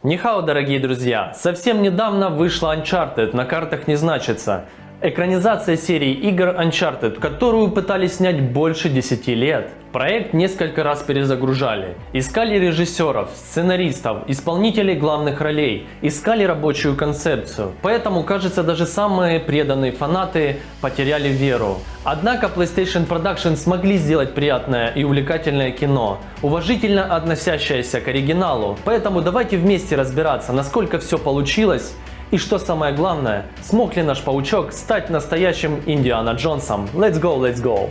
Нихао, дорогие друзья! Совсем недавно вышла Uncharted, на картах не значится. Экранизация серии игр Uncharted, которую пытались снять больше 10 лет. Проект несколько раз перезагружали. Искали режиссеров, сценаристов, исполнителей главных ролей. Искали рабочую концепцию. Поэтому, кажется, даже самые преданные фанаты потеряли веру. Однако PlayStation Production смогли сделать приятное и увлекательное кино, уважительно относящееся к оригиналу. Поэтому давайте вместе разбираться, насколько все получилось. И что самое главное, смог ли наш паучок стать настоящим Индиана Джонсом? Let's go, let's go!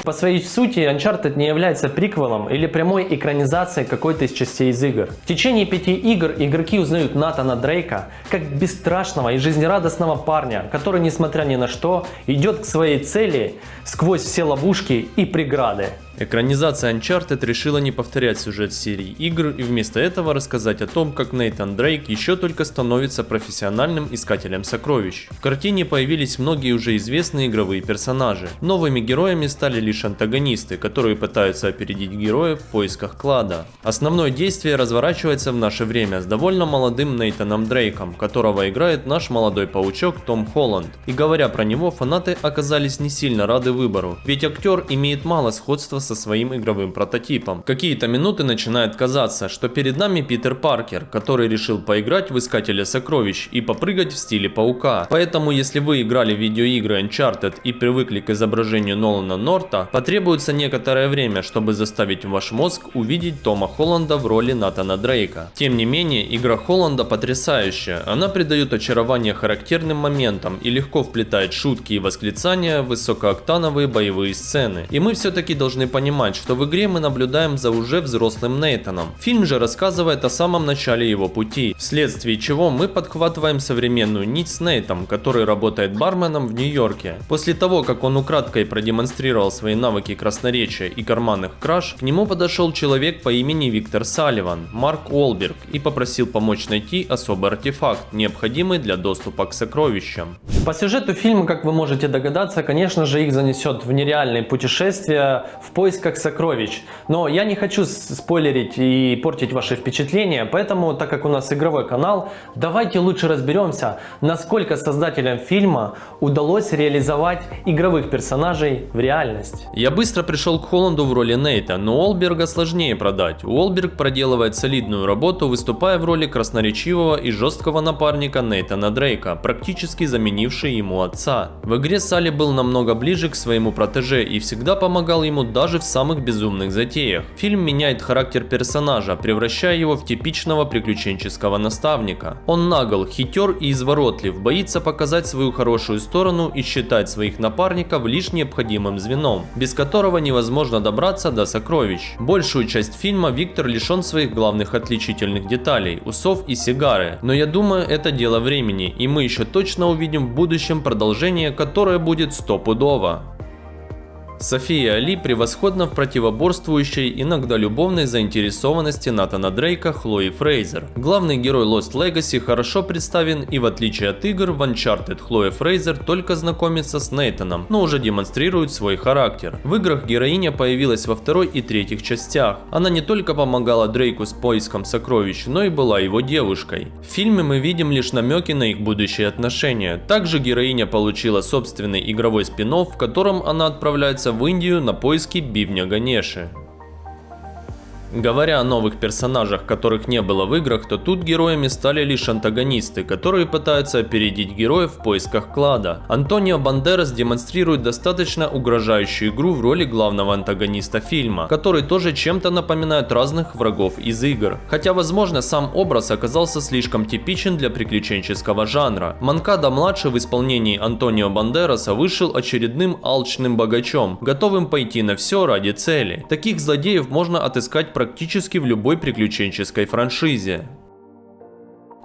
По своей сути, Uncharted не является приквелом или прямой экранизацией какой-то из частей из игр. В течение 5 игр игроки узнают Натана Дрейка как бесстрашного и жизнерадостного парня, который, несмотря ни на что, идет к своей цели сквозь все ловушки и преграды. Экранизация Uncharted решила не повторять сюжет серии игр и вместо этого рассказать о том, как Нейтан Дрейк еще только становится профессиональным искателем сокровищ. В картине появились многие уже известные игровые персонажи. Новыми героями стали лишь антагонисты, которые пытаются опередить героев в поисках клада. Основное действие разворачивается в наше время с довольно молодым Нейтаном Дрейком, которого играет наш молодой паучок Том Холланд. И говоря про него, фанаты оказались не сильно рады выбору, ведь актер имеет мало сходства со своим игровым прототипом. Какие-то минуты начинает казаться, что перед нами Питер Паркер, который решил поиграть в Искателя сокровищ и попрыгать в стиле паука. Поэтому, если вы играли в видеоигры Uncharted и привыкли к изображению Нолана Норта, потребуется некоторое время, чтобы заставить ваш мозг увидеть Тома Холланда в роли Натана Дрейка. Тем не менее, игра Холланда потрясающая. Она придает очарование характерным моментам и легко вплетает шутки и восклицания в высокооктановые боевые сцены. И мы все-таки должны понимать, что в игре мы наблюдаем за уже взрослым Нейтаном. Фильм же рассказывает о самом начале его пути, вследствие чего мы подхватываем современную нить с Нейтом, который работает барменом в Нью-Йорке. После того, как он украдкой продемонстрировал свои навыки красноречия и карманных краж, к нему подошел человек по имени Виктор Салливан, Марк Уолберг, и попросил помочь найти особый артефакт, необходимый для доступа к сокровищам. По сюжету фильма, как вы можете догадаться, конечно же, их занесет в нереальные путешествия в поисках сокровищ. Но я не хочу спойлерить и портить ваши впечатления, поэтому, так как у нас игровой канал, давайте лучше разберемся, насколько создателям фильма удалось реализовать игровых персонажей в реальность. Я быстро пришел к Холланду в роли Нейта, но Уолберга сложнее продать. Уолберг проделывает солидную работу, выступая в роли красноречивого и жесткого напарника Нейтана Дрейка, практически заменивший ему отца. В игре Салли был намного ближе к своему протеже и всегда помогал ему даже в самых безумных затеях. Фильм меняет характер персонажа, превращая его в типичного приключенческого наставника. Он нагл, хитер и изворотлив, боится показать свою хорошую сторону и считает своих напарников лишь необходимым звеном, без которого невозможно добраться до сокровищ. Большую часть фильма Виктор лишен своих главных отличительных деталей – усов и сигары, но я думаю, это дело времени, и мы еще точно увидим в будущем продолжение, которое будет стопудово. София Али превосходна в противоборствующей, иногда любовной заинтересованности Натана Дрейка Хлои Фрейзер. Главный герой Lost Legacy хорошо представлен, и в отличие от игр в Uncharted Хлоя Фрейзер только знакомится с Нейтаном, но уже демонстрирует свой характер. В играх героиня появилась во второй и третьих частях. Она не только помогала Дрейку с поиском сокровищ, но и была его девушкой. В фильме мы видим лишь намеки на их будущие отношения. Также героиня получила собственный игровой спин-офф, в котором она отправляется в Индию на поиски бивня Ганеши. Говоря о новых персонажах, которых не было в играх, то тут героями стали лишь антагонисты, которые пытаются опередить героев в поисках клада. Антонио Бандерас демонстрирует достаточно угрожающую игру в роли главного антагониста фильма, который тоже чем-то напоминает разных врагов из игр. Хотя, возможно, сам образ оказался слишком типичен для приключенческого жанра. Манкадо-младший в исполнении Антонио Бандераса вышел очередным алчным богачом, готовым пойти на все ради цели. Таких злодеев можно отыскать практически в любой приключенческой франшизе.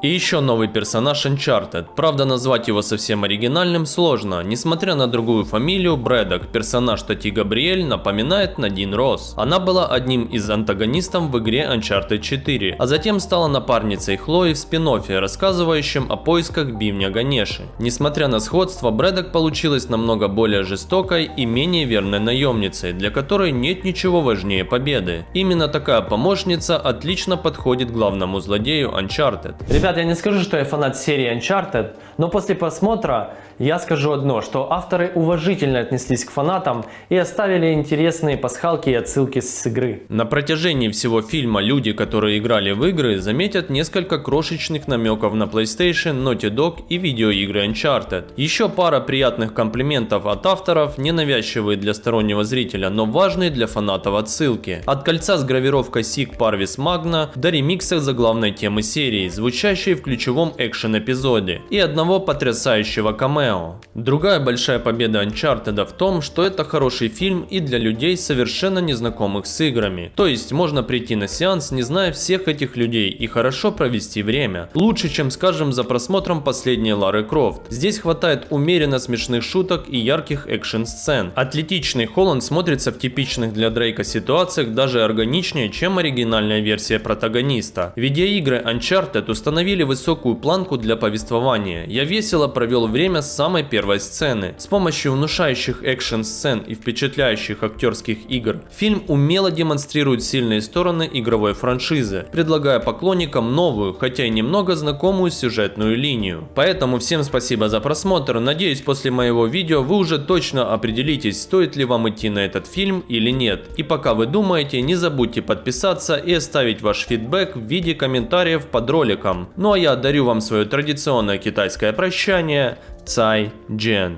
И еще новый персонаж Uncharted. Правда, назвать его совсем оригинальным сложно. Несмотря на другую фамилию, Брэддок, персонаж Тати Габриэль, напоминает Надин Росс. Она была одним из антагонистов в игре Uncharted 4, а затем стала напарницей Хлои в спин-оффе, рассказывающем о поисках бивня Ганеши. Несмотря на сходство, Брэддок получилась намного более жестокой и менее верной наемницей, для которой нет ничего важнее победы. Именно такая помощница отлично подходит главному злодею Uncharted. Ребят, я не скажу, что я фанат серии Uncharted, но после просмотра я скажу одно, что авторы уважительно отнеслись к фанатам и оставили интересные пасхалки и отсылки с игры. На протяжении всего фильма люди, которые играли в игры, заметят несколько крошечных намеков на PlayStation, Naughty Dog и видеоигры Uncharted. Еще пара приятных комплиментов от авторов, ненавязчивые для стороннего зрителя, но важные для фанатов отсылки. От кольца с гравировкой Sig Parvis Magna до ремиксов заглавной темы серии, звучащей в ключевом экшен-эпизоде, и одного потрясающего камео. Другая большая победа Uncharted в том, что это хороший фильм и для людей, совершенно незнакомых с играми. То есть можно прийти на сеанс, не зная всех этих людей, и хорошо провести время. Лучше, чем, скажем, за просмотром последней Лары Крофт. Здесь хватает умеренно смешных шуток и ярких экшен-сцен. Атлетичный Холланд смотрится в типичных для Дрейка ситуациях даже органичнее, чем оригинальная версия протагониста. Видеоигры Uncharted установили высокую планку для повествования. Я весело провел время с самой первой сцены. С помощью внушающих экшен-сцен и впечатляющих актерских игр фильм умело демонстрирует сильные стороны игровой франшизы, предлагая поклонникам новую, хотя и немного знакомую сюжетную линию. Поэтому всем спасибо за просмотр. Надеюсь, после моего видео вы уже точно определитесь, стоит ли вам идти на этот фильм или нет. И пока вы думаете, не забудьте подписаться и оставить ваш фидбэк в виде комментариев под роликом. Ну а я дарю вам свое традиционное китайское прощание. Цай Джен.